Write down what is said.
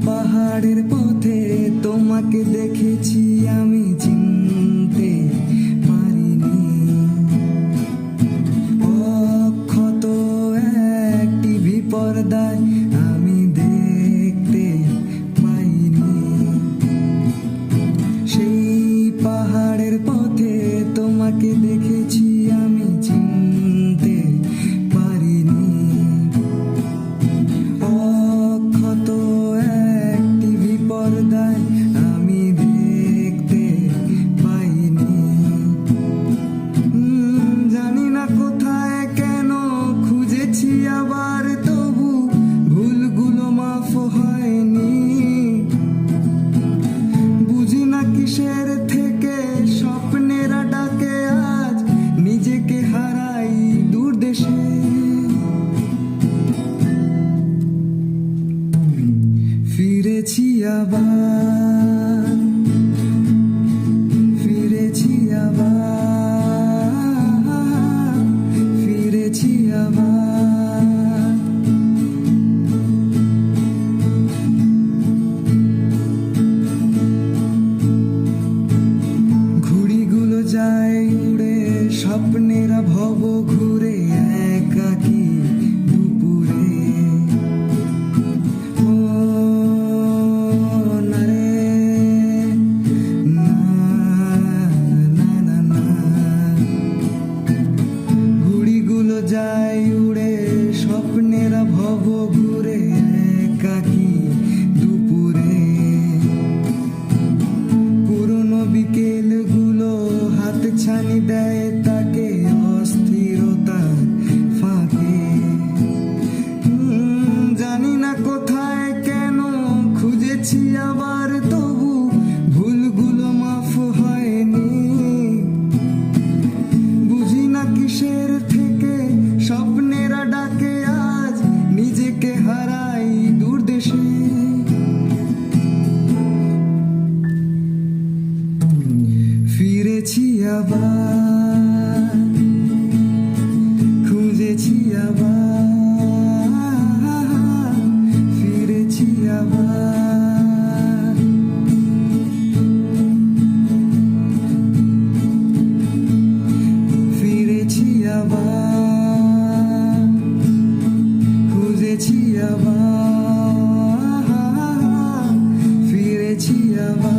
পাহাড়ের পথে তোমাকে দেখেছি আমি চিনতে পারিনি, অক্ষত একটি বিপর্দায় আমি দেখতে পাইনি। সেই পাহাড়ের পথে তোমাকে দেখেছি আমি চিনতে পারিনি, অক্ষত পর্দায় আমি দেখতে পাইনি। জানি না কোথায় কেন খুঁজেছি আবার তবু ভুলগুলো মাফ হয়নি। বুঝি না কিসের থেকে স্বপ্নেরা ডাকে আজ নিজেকে হারাই দূর দেশে। ফিরেছি আবার, ফিরেছি আবার, ফিরেছি আবার। ঘুড়িগুলো যায় উড়ে, স্বপ্নেরা ভব ঘুরে একাকী দুপুরে। যায় উড়ে, স্বপ্নেরা ভব ঘুরে একাকী দুপুরে। পুরনো বিকেলগুলো হাত ছানি দেয় তাকে অস্থিরতার ফাঁকে। জানি না কোথায় কেন খুঁজেছি আবার তবু ভুলগুলো মাফ হয়নি। বুঝি না কিসের থেকে স্বপ্নেরা ডাকে আজ নিজেকে হারাই দূর দেশে। ফিরেছি আবার, খুঁজেছি আবার, ফিরেছি আবার। ফিরেছি আবার, খুঁজেছি আবার, ফিরেছি আবার।